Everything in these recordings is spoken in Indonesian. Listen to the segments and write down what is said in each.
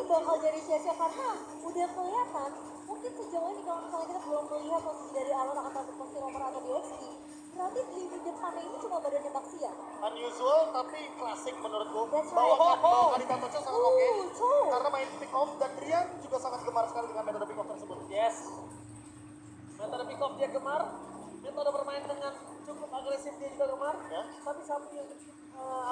bakal jadi sia-sia karena udah kelihatan mungkin sejauh ini kalau misalnya kita belum melihat posisi dari Alon atau posisi Romer atau DXT, berarti di depannya ini cuma badannya Baxia. Unusual tapi klasik menurutku. That's right. Bawakan Adita Tocho sangat oke. Tuh. Karena main pick off dan Rian juga sangat gemar sekali dengan metode pick off tersebut. Yes. Metode pick off dia gemar. Metode bermain dengan cukup agresif dia juga gemar. Ya. Tapi satu yang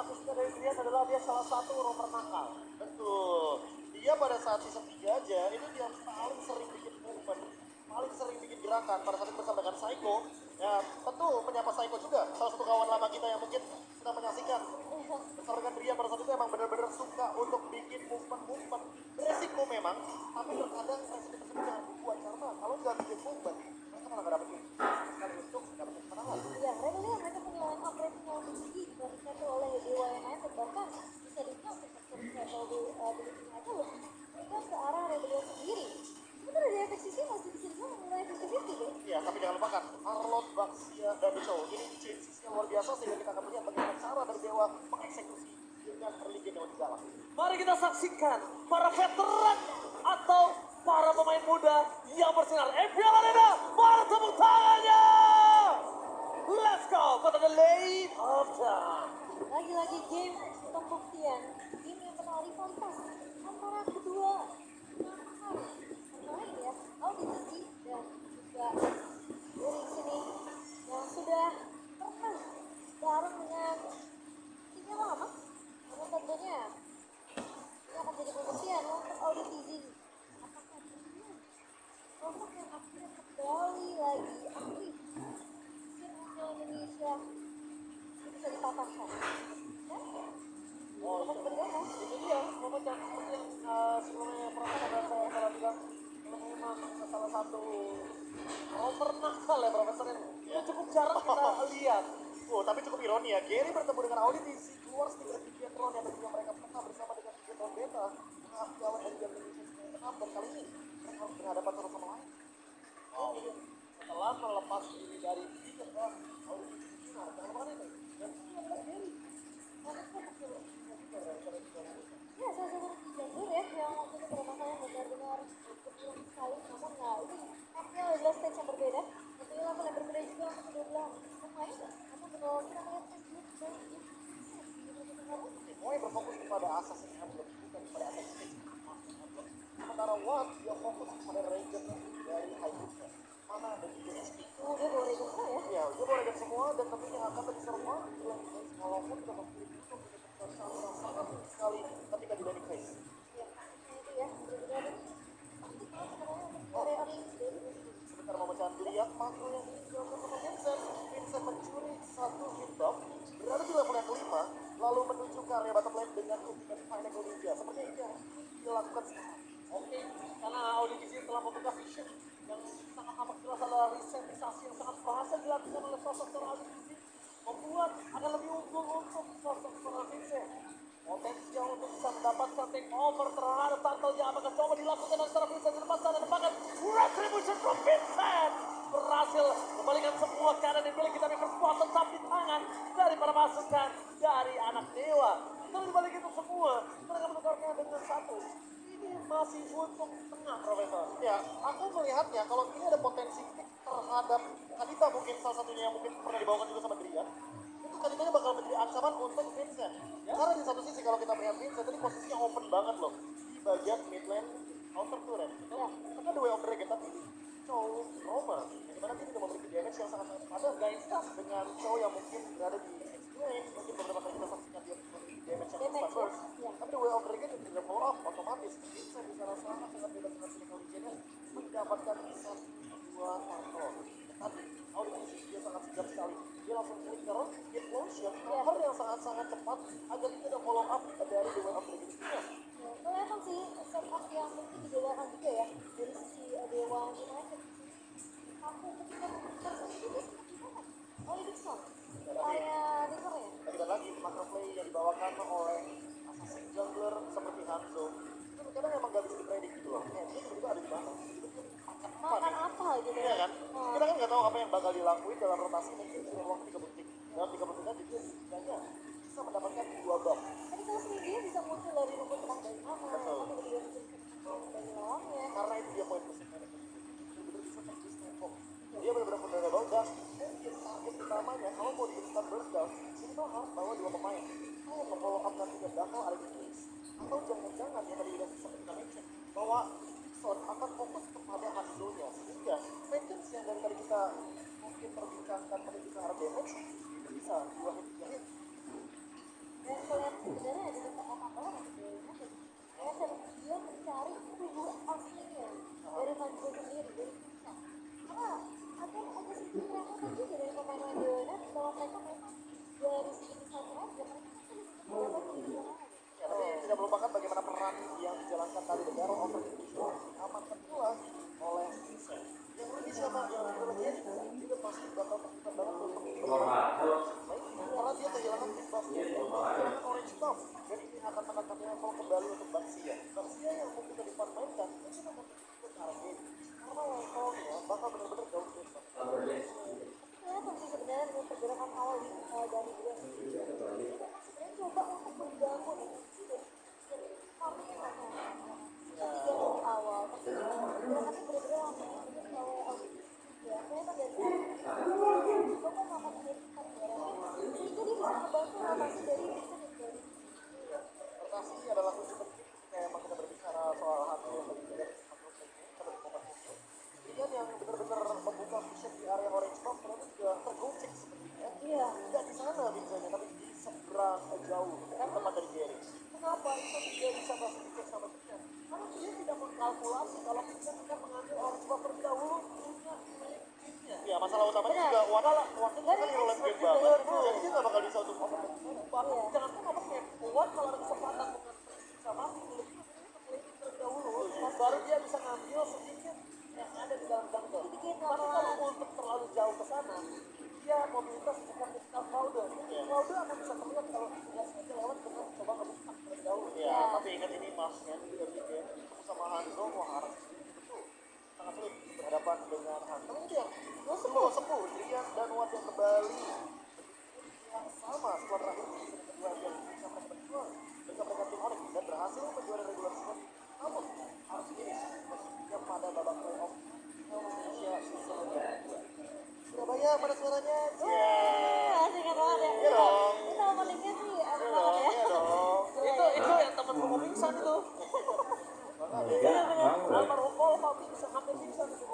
aku suka dari dia adalah dia salah satu romer nakal. Betul. Dia pada saat season 3 aja, itu dia paling sering bikin movement, paling sering bikin gerakan pada saat itu bersama dengan Psycho. Ya, tentu menyapa Psycho juga, salah satu kawan lama kita yang mungkin sedang menyaksikan. Bersama dengan Rian pada saat itu emang benar-benar suka untuk bikin movement. Beresiko memang, tapi terkadang resiko tersebut jangan dibuat karena kalau nggak bikin movement, mereka malah nggak dapet sekali untuk dapetin kemenangan. Iya, mereka lihat mereka punya line up rating yang lebih tinggi dibandingkan tuh oleh Dewa United, bahkan bisa dibilang sektor level dirinya aja lebih mereka ke arah Rebellion sendiri. Sebenarnya dari efek sisi masih bisa dibilang mulai 50-50 deh. Iya, tapi jangan lupakan, Arlot, Baxia, dan Deco ini changes-nya luar biasa sehingga kita akan melihat bagaimana cara dari Dewa mengeksekusi dengan early game yang lebih dalam. Mari kita saksikan para veteran atau para pemain muda yang bersinar. FPL Arena, para tepuk tangannya. Let's go for the late of time. Lagi-lagi game pembuktian, game yang kenal rivalitas antara kedua nama pemain ya, Audi Titi dan juga dari sini yang sudah pernah bareng dengan timnya lama. Namun tentunya ini akan jadi pembuktian untuk Audi Titi. Apakah dia sosok yang akhirnya kembali lagi aktif tim Indonesia bisa dipatahkan? Oh, itu dia momen yang seperti yang sebelumnya pernah saya salah bilang, kalau memang salah satu romer nakal ya Profesor yang cukup jarang kita lihat. Oh, tapi cukup ironi ya, Gary bertemu dengan Audi di keluar sedikit Biathlon yang tentunya mereka pernah bersama dengan Biathlon Beta menghadapi lawan dari Indonesia sebenarnya dan kali ini mereka harus berhadapan satu sama lain. Wow. Setelah melepas diri dari Biathlon, Audi Sinar, jangan lupa itu. Dan ini adalah Gary. Ya, salah satu jalur ya yang waktu itu permasalahan benar-benar berkurang sekali. Namun nah ini artinya adalah stage yang berbeda. Tentunya level yang berbeda juga untuk kedua belah pemain. Namun kalau kita melihat stage Moe berfokus kepada Assassin's Emblem bukan kepada Assassin's Emblem. Sementara Watt dia fokus kepada Ranger dari Hayabusa. Mana ada juga SP. oh dia bawa Regen semua ya. Ya, dia boleh dengan semua dan tentunya akan terserva walaupun kita memiliki satu yang sangat sekali ketika di Danny Case. Ya, itu ya benar-benar aktif banget sebenarnya untuk early dari Sebentar memecahan lihat makro yang dilakukan sama Vincent. Vincent mencuri satu hitbox berada di level yang kelima lalu menuju ke area bottom lane dengan ultimate Pinnacle Ninja seperti itu yang dilakukan sekarang. Oke, karena Audi di sini telah membuka vision yang sangat amat jelas adalah resetisasi yang sangat berhasil dilakukan oleh sosok seorang Audi di sini membuat akan lebih unggul untuk sosok seorang Vincent. Potensial untuk bisa mendapatkan take over terhadap Turtle yang apakah coba dilakukan oleh seorang Vincent di depan sana dan bahkan retribution from Vincent berhasil kembalikan semua keadaan yang dimiliki tapi berspot tetap di tangan dari para pasukan dari anak dewa. Kalau dibalik itu semua mereka menukarnya dengan satu. Ini masih untuk tengah Profesor. Ya, aku melihatnya kalau ini ada potensi pick terhadap Kadita mungkin salah satunya yang mungkin pernah dibawakan juga sama Drian. Itu Kaditanya bakal menjadi ancaman untuk Vincent. Ya. Karena di satu sisi kalau kita melihat Vincent tadi posisinya open banget loh di bagian mid lane counter turret. Ya, karena The Way of Dragon tapi ini Chow Romer. Dimana dia tidak memiliki damage yang sangat padat gak instan dengan Chow yang mungkin berada di next lane. Mungkin beberapa kali kita saksikan dia memiliki damage yang instan burst. Tapi The Way of Dragon yang tidak blow up otomatis. Vincent di sana sangat bebas dengan Pinnacle Legend mendapatkan bisa dua karton. Tadi audisi dia sangat sigap sekali. Dia langsung klik ke hit motion, cover yang sangat-sangat cepat agar tidak ada follow up dari The Way of Dragon. Ya, kelihatan sih setup yang mungkin dibedakan juga ya dari sisi Dewa United. Aku ketika tersendiri gimana? Oleh Dixon, kayak Dixon ya? Lagi lagi macro play yang dibawakan oleh assassin jungler seperti Hanzo itu kadang emang gak bisa dipredik gitu loh. Dia tiba-tiba ada di mana? Makan apa gitu Iya ya? kan? Kita kan nggak tahu apa yang bakal dilakuin dalam rotasi mungkin dalam waktu 30 detik. Dalam 30 detik dia setidaknya bisa mendapatkan dua buff. Tadi kalau sendiri dia bisa muncul dari rumput tengah dari mana? Betul. Tapi kemudian bisa atau jangan-jangan yang tadi udah sempat kita mention bahwa Son akan fokus kepada hasilnya sehingga vengeance yang dari tadi kita mungkin perbincangkan pada kita hard damage itu bisa 2 hit 3 hit. Dan kalian sebenarnya ada kata-kata sebenarnya kayak dia mencari tubuh aslinya dari Hanzo sendiri dari Vincent. Karena ada sedikit remotan juga dari pemain Leonard kalau mereka memang dari segi desain aja mereka kan sudah dapat Ya, tapi tidak melupakan bagaimana peran yang dijalankan tadi The Battle of the Division diamankan pula oleh Vincent. Yang lebih siapa yang lebih juga pasti bakal terlibat banget untuk karena dia kehilangan Big Boss kehilangan Orange Top dan ini akan menekan level kembali untuk Baxia yang mungkin tadi Pan mainkan itu akan ikut target karena levelnya bakal benar-benar jauh besar. kelihatan sih sebenarnya dengan pergerakan awal dari dia dia memang sebenarnya coba untuk membangun dari awal tapi gerakannya benar-benar langsung diikuti oleh Audi ya kelihatan dari coba melakukan identitas gerakan sehingga dia bisa membantu rotasi dari Vincent dan dari Rotasi adalah kunci penting ketika emang kita berbicara soal hasil yang tadi dari kemudian yang benar-benar membuka vision di area Orange Top ternyata juga tergocek sebenarnya. iya Tidak di sana Vincentnya tapi di seberang jauh kan tempat dari Gary. Kenapa itu tidak bisa masuk dicek sama Vincent? Karena dia tidak mengkalkulasi kalau Vincent akan mengambil Orange Top terlebih dahulu punya timnya. Ya masalah utamanya juga waktu kan di roller game banget jadi dia nggak bakal bisa untuk overtake. Bahkan jangan kan overtake kuat kalau ada kesempatan dengan sama lebih terlebih dahulu baru dia bisa ngambil sedikit yang ada di dalam jungle. Tapi kalau untuk terlalu jauh ke sana, dia mobilitas bukan ketika Claude. Claude akan bisa terlihat kalau tidak sengaja lewat dengan coba ngebuka terlebih dahulu. Ya, tapi ingat ini masnya di early game ketemu sama Hanzo, wah harus betul sangat sulit berhadapan dengan Hanzo. Ini dia, sepuh, Drian dan Watt yang kembali yang sama setelah terakhir di season kedua yang bisa mereka berjuang mereka tim Onyx dan berhasil menjuara regular season. Namun harus finish meski pada babak playoff Indonesia season kedua. Surabaya mana suaranya? asik banget ya Iya dong. itu openingnya sih asik Iya banget dong, ya iya dong. Itu yang temen Romo pingsan itu. iya benar Almarhum Romo pingsan hampir pingsan itu.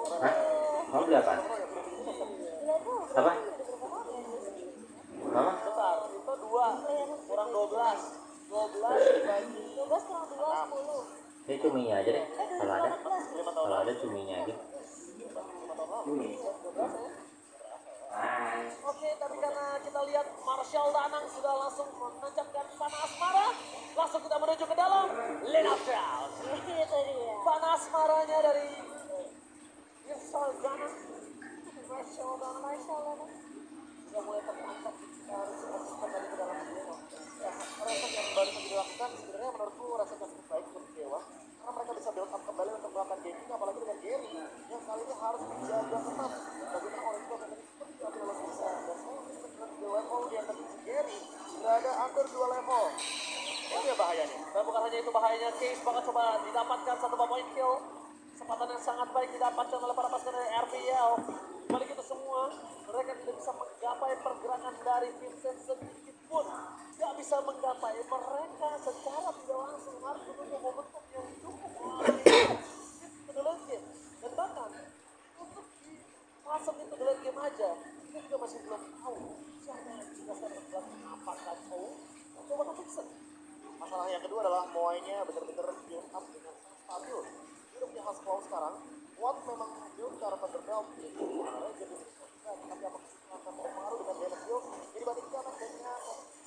Kamu beli apa? gila tuh Apa? berarti udah berapa tahun ya dia sih Mama? Bentar, itu 2 kurang 12. 12 dibagi 12 kurang 2 10 Ini cuminya aja deh. Kalau ada, 2018 kalau ada cuminya aja. Cumi. Oke, tapi karena kita lihat Marshall Danang sudah langsung menancapkan panah asmara, langsung kita menuju ke dalam Lane of Down. itu dia Panah asmaranya dari Marshall Danang. Marshall Danang sudah mulai terangkat. Kita harus masukkan tadi ke dalam dewa. Ya, reset yang baru saja dilakukan sebenarnya menurutku reset yang cukup baik untuk dewa. Karena mereka bisa build up kembali untuk melakukan gaming, apalagi dengan Gary yang kali ini harus menjaga ketat bagaimana Orange Top yang tadi seperti diambil oleh Vincent dan saya mungkin di level di atas Gary berada under 2 level. Itu ya bahayanya. Dan bukan hanya itu bahayanya, Case bakal coba didapatkan satu point kill. Kesempatan yang sangat baik didapatkan oleh para pasukan dari RPL. Balik itu semua, mereka tidak bisa menggapai pergerakan dari Vincent sedikit pun. Tidak bisa menggapai mereka secara tidak langsung harus menunggu momentum yang cukup itu the late game. Dan bahkan untuk di fase itu the late game aja, kita juga masih belum tahu siapa yang bisa terjadi apakah Chow atau bahkan Vincent. Masalah yang kedua adalah Moai-nya benar-benar build up dengan sangat stabil. Dia udah punya khas claw sekarang. Watt memang build ke arah Thunderdome jadi tapi apa akan berpengaruh dengan damage build jadi dibandingkan dengan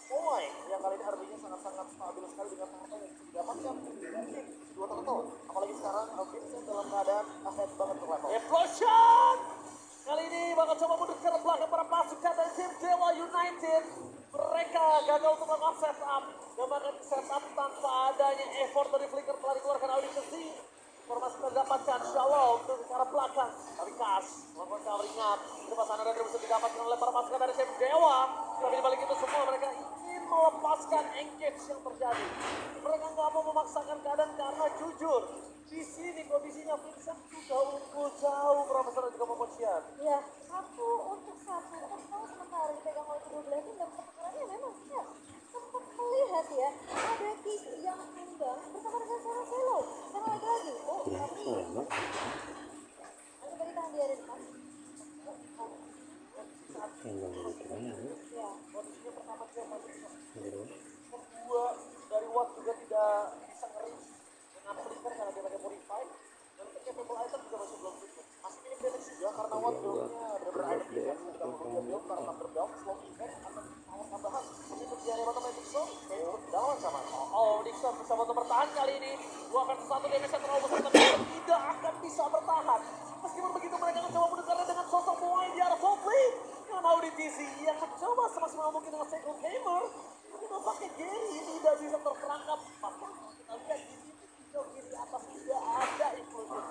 Moai yang kali ini RB-nya sangat-sangat stabil sekali dengan harta yang bisa didapatkan dari dua turtle. Apalagi sekarang Vincent dalam keadaan ahead banget untuk level. Explosion! Kali ini bakal coba mundur ke belakang para pasukan dari tim Dewa United. Mereka gagal untuk melakukan setup dan bahkan setup tanpa adanya effort dari Flicker telah dikeluarkan audisi. Informasi terdapatkan Shalom untuk ke arah belakang. Tapi Kas melakukan covering up. Di depan sana dan bisa didapatkan oleh para pasukan dari tim Dewa. Tapi dibalik itu semua mereka ingin melepaskan engage yang terjadi. Mereka nggak mau memaksakan keadaan karena jujur di sini kondisinya Vincent sudah unggul jauh Profesor dan juga Momocian. ya satu untuk satu kan kalau sementara dipegang oleh kedua belah tim dan pertukarannya memang ya sempat melihat ya ada case yang tunggal banget bersama dengan seorang Selo. Karena lagi-lagi, oh Kira tapi solo. coba ditahan di area depan. Yang gitu kan ya. Ya, Kondisinya pertama dia masih Gitu. kedua dari Watt juga tidak bisa nge-reach dengan flicker karena dia pakai modify dan untuk capable item juga masih belum cukup. Masih minim damage juga karena Watt buildnya benar-benar item defense sudah dia build karena underdown, slow event akan power tambahan. Untuk di area bottom lane Dixon, dalam ancaman. Oh, Dixon bisa untuk bertahan kali ini. 2-1 damage yang terlalu besar tapi tidak akan bisa bertahan. Meskipun begitu mereka akan coba mendekarnya dengan sosok Moai di arah top lane. Dengan audisi yang mencoba semaksimal mungkin dengan Sacred Hammer. Tapi nampaknya Gary tidak bisa terperangkap. Bahkan kita lihat di sini hijau kiri atas tidak ada implosion.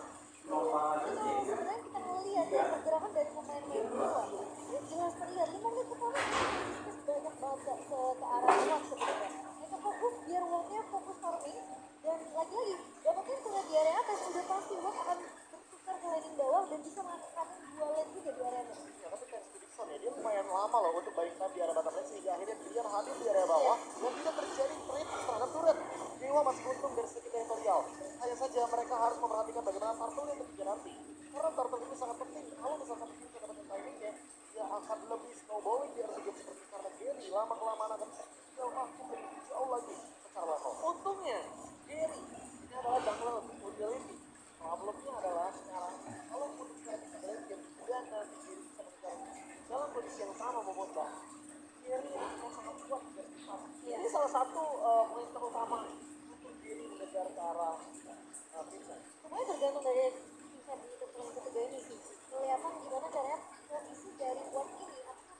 itu sebenarnya kita ngelihat ya pergerakan dari pemain-pemain dua. Ini jelas terlihat 5 menit pertama Space banyak banget ke arah Watt sebenarnya. Mereka fokus biar Wattnya fokus farming dan lagi-lagi dapatnya sudah di area atas udah pasti Watt akan bertukar ke laning bawah dan bisa melakukan dua lane juga di area atas. Ya, tapi thanks to Dixon ya, dia lumayan lama loh untuk buying time di area bottom lane sehingga akhirnya dia hadir di area bawah dan tidak terjadi trade terhadap turret. Dewa masih untung dari segi teritorial. Hanya saja mereka harus memperhatikan bagaimana turtle yang ketiga nanti. Karena turtle ini sangat penting. Kalau misalkan kita dapetin timingnya, dia akan lebih snowballing di area game seperti karena Gary lama-kelamaan akan lebih jauh lagi secara level. Untungnya Gary ini adalah jungler utility. Problemnya adalah sekarang kalau pun kita bisa berlanjut dan nanti Gary bisa mencari dalam kondisi yang sama membuat Gary yang sangat kuat dan cepat. Ini salah satu poin terutama untuk Gary mengejar ke arah Vincent. Semuanya tergantung dari Vincent di pertandingan ketiga ini sih. Kelihatan gimana caranya posisi dari Watt ini apakah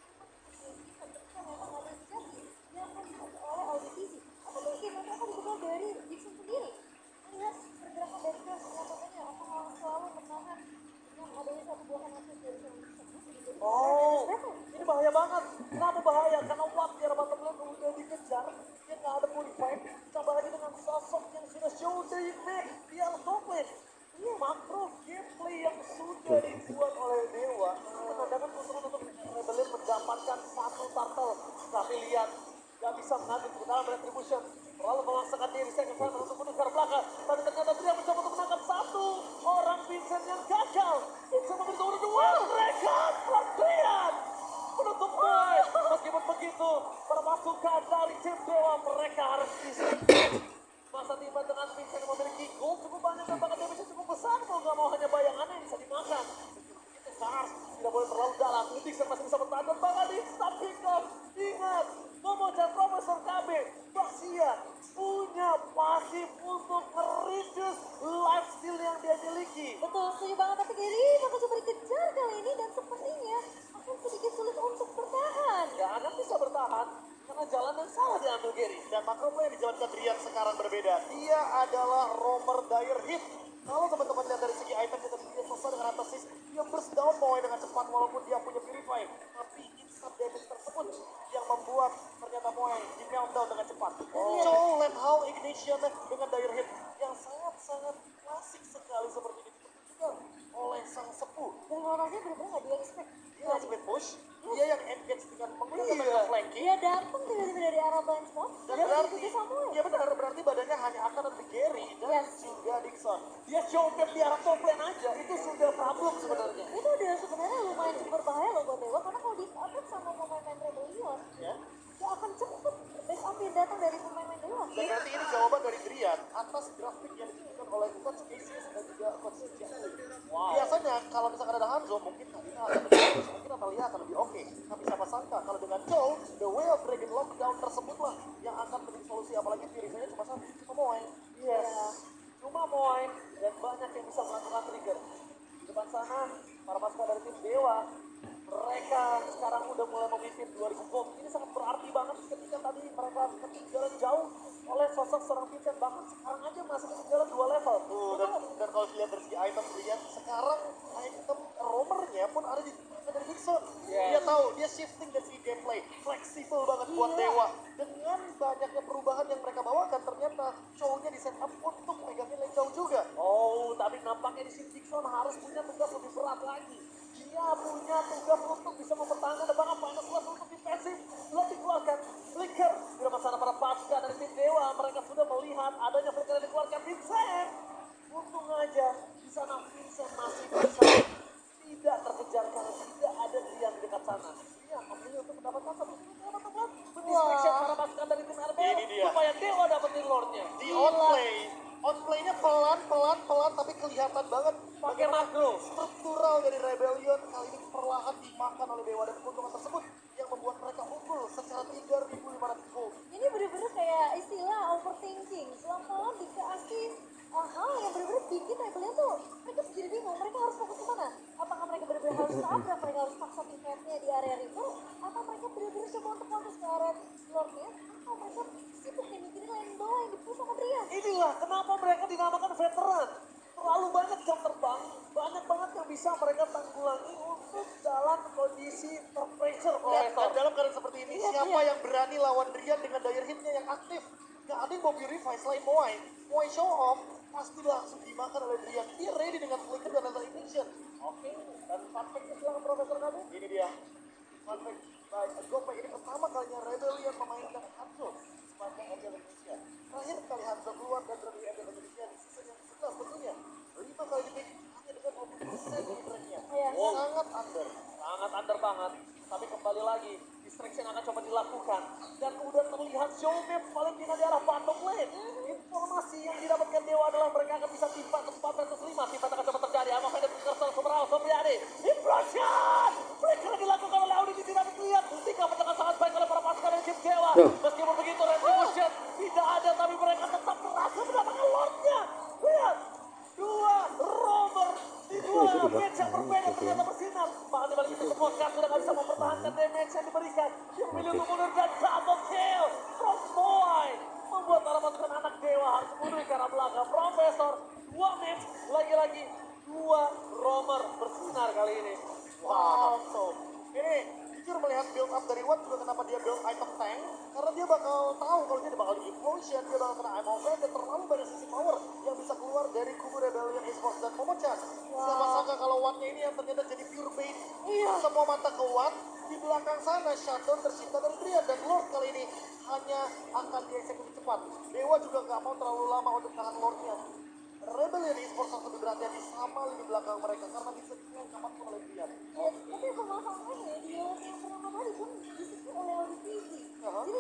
Vincent ketika memang ada indikasi dia akan dibuka oleh audisi atau mungkin nanti akan dibuka dari Dixon sendiri. Melihat pergerakan dari Crash tampaknya akan selalu bertahan dengan adanya satu buah akses dari seorang Dixon. Oh, ini bahaya banget. Kenapa bahaya? Karena Watt di arah bottom lane udah dikejar. Dia nggak ada modify. Ditambah lagi dengan sosok yang sudah show dari map di arah top lane. Ini makro gameplay yang sudah dibuat oleh Dewa menandakan keuntungan untuk Rebellion mendapatkan satu turtle. Tapi lihat, nggak bisa mengambil ke dalam retribution. Lalu memaksakan diri saya ke sana untuk menuju belakang. Tapi ternyata dia mencoba untuk menangkap satu orang Vincent yang gagal. Vincent memberi nomor dua. Mereka berteriak menutup poin. Meskipun begitu, permasukan dari tim Dewa mereka harus bisa. Masa tiba dengan Vincent yang memiliki gold cukup banyak dan bahkan damage cukup besar. Mau nggak mau hanya bayangannya yang bisa dimakan. Itu Stars tidak boleh terlalu dalam. Dixon masih bisa bertahan dan bahkan di stop pick up. Ingat, Momo dan Profesor KB Basia punya pasif untuk mereduce life steal yang dia miliki. Betul, setuju banget. Tapi Gary bakal coba dikejar kali ini dan sepertinya akan sedikit sulit untuk bertahan. Gak akan bisa bertahan karena jalan yang salah diambil Gary. Dan makro play yang dijalankan Drian sekarang berbeda. Dia adalah roamer dire hit. Kalau teman-teman lihat dari segi item kita dia selesai dengan antasis, dia burst down Moai dengan cepat walaupun dia punya purify. Tapi instant damage tersebut yang membuat ternyata Moai di meltdown dengan cepat. Chow let how ignition dengan dire hit yang sangat-sangat klasik sekali seperti ini ditunjukkan oleh sang sepuh. Dan rotasinya benar-benar nggak di-expect. Dia split push, dia yang engage dengan menggunakan flanking. Dia datang tiba-tiba dari arah blind spot Dan dan berarti, mengikuti Samuel. ya benar, berarti badannya hanya akan ada di Gary dan Yes. juga Dixon. Dia showcase di arah top lane aja, itu sudah problem sebenarnya. Itu udah sebenarnya lumayan cukup berbahaya loh buat Dewa karena kalau di-attack sama pemain-pemain Rebellion Ya. gak akan cepet base up yang datang dari pemain-pemain Dewa. Dan berarti ini jawaban dari Drian atas grafik yang ditunjukkan oleh Coach Cassius dan juga Coach Jeffrey. Biasanya kalau misalkan ada Hanzo mungkin Nadina akan lebih bagus, mungkin Natalia akan lebih oke. Tapi siapa sangka kalau dengan Joe, the way of Dragon Lockdown tersebutlah yang akan menjadi solusi. Apalagi pilihannya cuma satu, cuma Moai. Yes. Cuma Moai dan banyak yang bisa melakukan trigger. Di depan sana, para pasukan dari tim Dewa, mereka sekarang udah mulai memimpin 2000 gold. Ini sangat berarti banget ketika tadi mereka ketinggalan jauh oleh sosok seorang Vincent. Bahkan sekarang aja masih ketinggalan 2 level. Dan kalau dilihat dari segi item Drian, sekarang item roamernya pun ada di dari Dixon. Dia tahu, dia shifting dari segi gameplay, fleksibel banget buat Dewa. Dengan banyaknya perubahan yang mereka bawakan, ternyata show-nya di setup untuk megangin lane jauh juga. Oh, tapi nampaknya di sini Dixon harus punya tugas lebih berat lagi. Dia punya tugas untuk bisa mempertahankan depan final slot untuk defensif. Lalu dikeluarkan flicker di depan sana para pasukan dari tim Dewa. Mereka sudah melihat adanya flicker Rebellion kali ini perlahan dimakan oleh Dewa dan keuntungan tersebut yang membuat mereka unggul secara 3.500 gold. Ini bener-bener kayak istilah overthinking. Pelan-pelan dikasih hal yang bener-bener bikin Rebellion tuh mereka jadi bingung. Mereka harus fokus kemana? Apakah mereka bener-bener harus tabrak, mereka harus paksa defense-nya di area river? Atau mereka bener-bener coba untuk fokus ke area lord-nya? Atau mereka sibuk nih mikirin lane bawah yang dipush sama Drian? Inilah kenapa mereka dinamakan veteran. Terlalu banyak jam terbang, banyak banget yang bisa mereka tanggulangi untuk dalam kondisi terpressure Dan kolektor. dalam keadaan seperti ini, Iya, siapa iya. yang berani lawan Drian dengan daya hitnya yang aktif? Gak ada yang mau purify selain Moai. Moai show off, pasti langsung dimakan oleh Drian. Dia ready dengan flicker dan another ignition. Oke, dan fun fact-nya silahkan Profesor Kadu. Ini dia. Fun fact, baik, Gopay ini pertama kalinya Rebellion memainkan Hanzo sepanjang MPL Indonesia. Terakhir kali Hanzo keluar dan berada di MPL Indonesia di season yang ke-11 tentunya. 5 kali di pick hanya dengan 50% di tracknya. Iya. Sangat under. Sangat under banget. Tapi kembali lagi, distraction akan coba dilakukan. Dan udah terlihat show map paling tidak di arah bottom lane. Informasi yang didapatkan Dewa adalah mereka akan bisa timpa ke 405. Timpa akan coba terjadi. Apa Fede Kersal Sobral Sobriade. Implosion! Flicker dilakukan oleh Audi tidak terlihat. Tika pencegahan sangat baik oleh para pasukan dari tim Dewa. Meskipun begitu, Retribution tidak ada. Tapi mereka tetap berhasil mendapatkan Lordnya. Lihat. Dua rover di dua match yang berbeda ternyata bersinar. Bahkan dibalik itu semua Kas sudah gak bisa mempertahankan damage yang diberikan. Dia memilih untuk mundur dan double kill from Moai. Membuat para pasukan anak Dewa harus mundur ke arah belakang. Profesor, dua match, lagi-lagi dua rover bersinar kali ini. Wow. Ini jujur melihat build up dari Watt juga kenapa dia build item tank. Karena dia bakal tahu kalau dia bakal di implosion, dia bakal kena Eye of Fate, dan terlalu banyak sisi power yang bisa keluar dari kubu Rebellion Esports dan Momochan. Siapa sangka kalau Wattnya ini yang ternyata jadi pure bait. Iya. Semua mata ke Watt. Di belakang sana shutdown tercipta dari Drian dan Lord kali ini hanya akan dieksekusi cepat. Dewa juga gak mau terlalu lama untuk tahan Lordnya. Rebellion Esports harus lebih berhati-hati sama lini belakang mereka karena bisa diklaim kapanpun oleh Drian. Ya, tapi permasalahannya di lawan yang pertama kali pun disitu oleh ODPZ. Jadi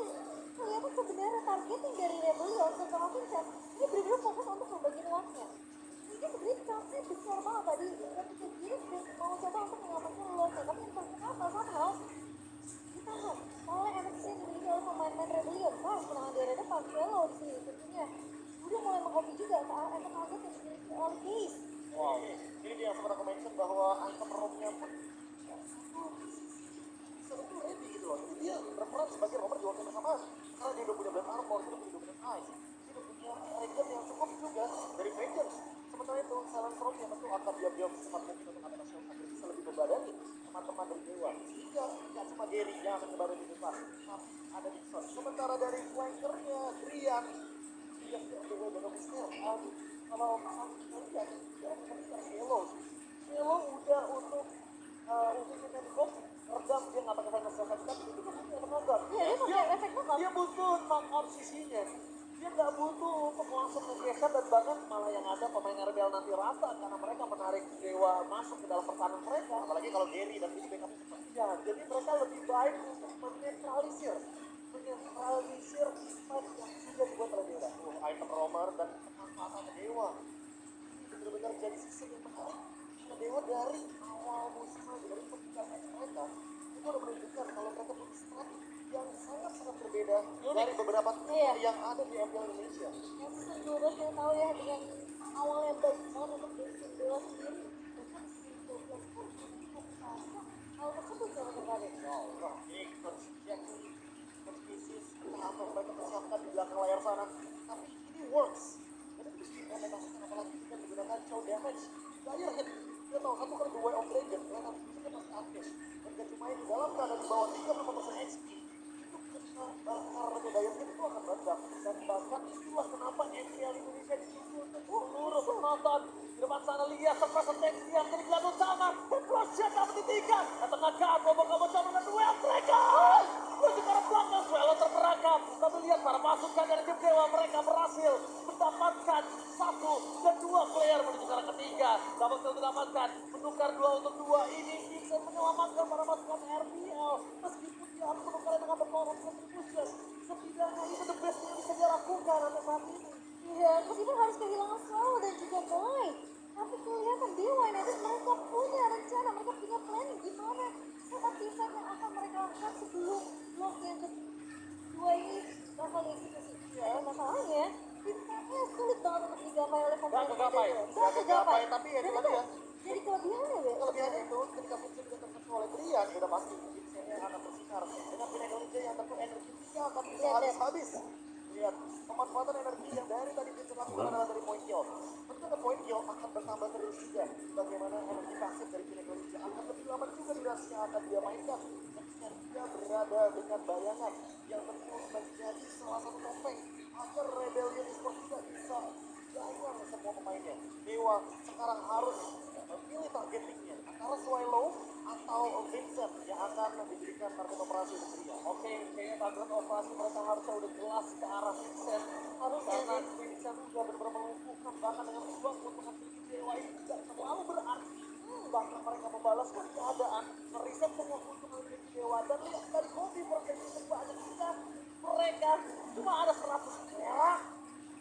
kelihatan sebenarnya targeting dari Rebellion setelah Vincent ini benar-benar fokus untuk membagi lotnya. Ini sebenarnya chance-nya besar banget tadi ketika dia sudah mau coba untuk mengamankan lotnya, tapi entah kenapa somehow ditahan oleh MXC yang dimiliki oleh pemain-pemain Rebellion. Pas penangan di area depan, Velo di sini tentunya udah mulai mengkopi juga ke efek target yang dimiliki oleh Case. Wow, ini dia yang sempat aku mention bahwa item romnya pun sebenarnya ready gitu loh. Jadi dia berperan sebagai romer di waktu yang bersamaan. Karena dia udah punya black armor, dia udah punya dominant eyes, dia udah punya regen yang cukup juga dari Vengeance. Sementara itu, Silence Rock yang tentu akan diam-diam secepat mungkin untuk atas nasional agar bisa lebih membadani teman-teman dari Dewa. Sehingga tidak cuma Gary yang akan kembali di depan, tapi ada Dixon. Sementara dari flankernya, Drian, dia Dewa dan Mister. Kalau kita lihat, dia akan Velo. Velo udah untuk Menkom redam, dia nggak pakai Final Seven, tapi dia juga punya tenaga. Iya, dia pakai efek knockout. Dia butuh knock sisinya. Dia nggak butuh untuk langsung ngegeser dan bahkan malah yang ada pemain RBL nanti rasa karena mereka menarik Dewa masuk ke dalam pertahanan mereka. Apalagi kalau Gary dan ini backup cepat. Ya, jadi mereka lebih baik untuk menetralisir fight yang sudah dibuat oleh Dewa. Item romer dan kemanfaatan Dewa. Benar-benar jadi season yang menarik. Karena Dewa dari awal musim aja, dari pembukaan match mereka, itu udah menunjukkan kalau mereka punya strategi yang sangat-sangat berbeda dari beberapa tim Iya. yang ada di MPL Indonesia. Yang season 12 kita tahu ya dengan awalnya baik banget untuk tim Dewa sendiri, bahkan di season 12 pun kita bisa hal tersebut jangan terjadi. Ini coach Jackie, coach Isis, entah apa yang mereka persiapkan di belakang layar sana, tapi ini works. Jadi bisa diimplementasikan apalagi dengan menggunakan show damage. Daya hit, kita tahu satu kali Way of Dragon, mereka bisa masih aktif. Dan gak cuma itu, dalam keadaan di bawah 35% XP, itu kena bakarnya daya hit itu akan meledak. Dan bahkan itulah kenapa MPL Indonesia disusul ke seluruh penonton. Di depan sana lihat serta tensi yang jadi gelar utama. Implosion dapat ditikan. Di tengah kabel coba dengan duel Dragon. Menuju ke arah belakang, Swallow terperangkap. Tapi lihat para pasukan dari tim Dewa, mereka berhasil mendapatkan 1 dan 2 player menuju ke arah ketiga. Double kill didapatkan, menukar 2 untuk 2. Ini bisa menyelamatkan para pasukan RBL. Meskipun dia harus menukar dengan performance contribution. Setidaknya itu the best yang bisa dia lakukan sampai saat ini. Iya, meskipun harus kehilangan Swallow dan juga Boy, tapi kelihatan Dewa United mereka punya rencana, mereka pemain kegapai. Gak kegapai. Tapi ya Dan itu itu ya. jadi kelebihannya Be. Kelebihannya itu ketika Vincent juga tersentuh oleh Brian, ya udah pasti Vincentnya akan bersinar. Dengan Pinnacle Ninja yang tentu energinya akan bisa Lihat, habis-habis. Lihat, pemanfaatan energi yang dari tadi Vincent lakukan adalah dari point kill. Tentu ke point kill akan bertambah terus juga. Bagaimana energi pasif dari Pinnacle Ninja akan lebih lama juga durasi yang akan dia mainkan. Ketika dia berada dengan bayangan yang tentu menjadi salah satu topeng agar Rebellion Esports juga bisa gayang semua pemainnya. Dewa sekarang harus memilih targetingnya antara Swallow atau Vincent yang akan diberikan target operasi untuk dia. Oke, kayaknya target operasi mereka harusnya udah jelas ke arah Vincent. Harusnya Karena sih. Vincent juga benar-benar melumpuhkan, bahkan dengan uang untuk memiliki dewa ini tidak terlalu berarti. Bahkan mereka membalaskan keadaan, meriset semua keuntungan memiliki dewa, dan lihat dari hobi proteksi sebanyak kita, mereka cuma ada 100 perak.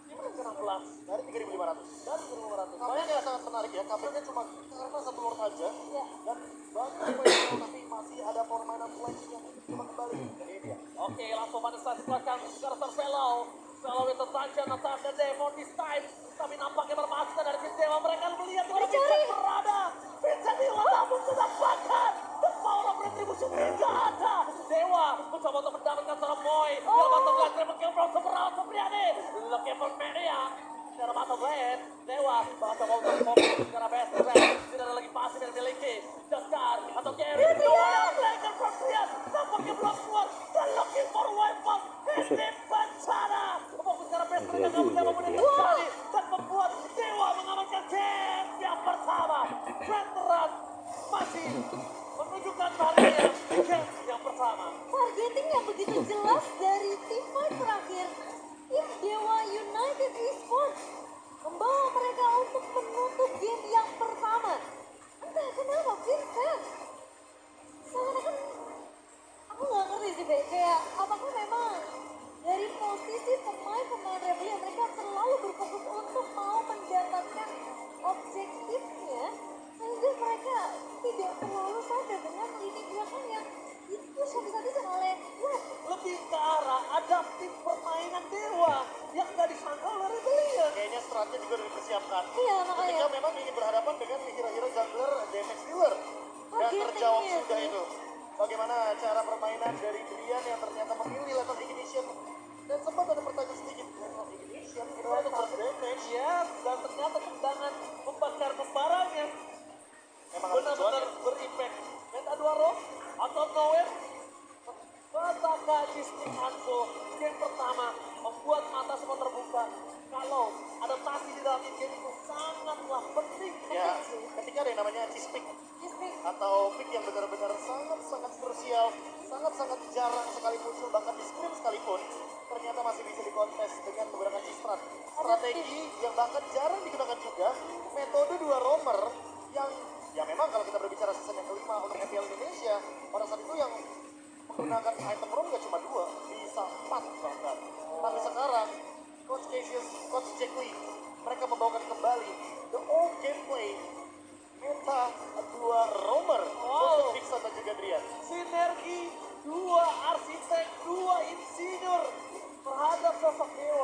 Ini mereka 16 Dari 3.500. dari 1.500. Kampanye sangat menarik ya, kampanye cuma karena satu lord aja. Ya. Dan banyak pemain tapi masih ada permainan flanking yang ingin coba kembali. Dan ini dia. Oke, langsung pada saat belakang karakter Fellow. Fellow itu saja attack the Demon this time. Tapi nampaknya bermaksud dari si Dewa. Mereka melihat di mana Vincent berada. Vincent hilang namun sudah bakar. The power of retribution tidak ada. Dewa mencoba untuk mendapatkan seorang Moy. Dia matangkan triple kill from Seberau Sepriani. Looking for Mania. Tidak ada battle blade. Dewa bahasa mau fokus karena best friend. Tidak ada lagi pasif yang dimiliki. Jaskar atau Gary. Flanker from Brian. Nampaknya belum keluar. Dan looking for weapon. Ini bencana. Fokus karena best friend yang gak bisa memenuhi terjadi. Dan membuat Dewa mengamankan game yang pertama. Veteran masih menunjukkan bahannya di game yang pertama. Targeting yang begitu jelas dari tim fight terakhir. Tim Dewa United Esports membawa mereka untuk menutup game yang pertama. Entah kenapa Vincent seakan-akan aku nggak ngerti sih Be, kayak apakah memang dari posisi pemain-pemain Rebellion mereka terlalu berfokus untuk mau mendapatkan objektifnya sehingga mereka tidak terlalu sadar dengan lini belakang yang dipush habis-habisan oleh Web. Lebih ke arah adaptif permainan Dewa yang gak disangka oleh Rebellion. Kayaknya stratnya juga udah dipersiapkan. Iya makanya. Ketika memang ingin berhadapan dengan hero-hero jungler damage dealer. Dan Targetingnya terjawab sudah sih. itu. Bagaimana cara permainan dari Brian yang ternyata memilih Lethal Ignition. Dan sempat ada pertanyaan sedikit. Lethal Ignition itu untuk burst damage. Ya, dan ternyata tendangan membakar pembaranya Memang ada benar-benar tujuannya. berimpact. Meta 2 roll atau nowhere. Petaka Gisting Hanzo game pertama membuat mata semua terbuka. Kalau adaptasi di dalam game itu sangatlah penting. Ya, ketika ada yang namanya cheese pick Gisting. atau pick yang benar-benar sangat-sangat krusial, sangat-sangat jarang sekali muncul, bahkan di scrim sekalipun, ternyata masih bisa dikontes dengan menggunakan C-strat. Strategi yang bahkan jarang digunakan juga, metode 2 roamer yang ya memang kalau kita berbicara season yang kelima untuk FPL Indonesia, pada saat itu yang menggunakan item roam gak cuma 2, bisa 4 bahkan. Tapi sekarang, Coach Cassius, Coach Jack Lee, mereka membawakan kembali the old gameplay meta 2 roamer untuk Vixen dan juga Drian. Sinergi 2 arsitek, 2 insinyur terhadap sosok Dewa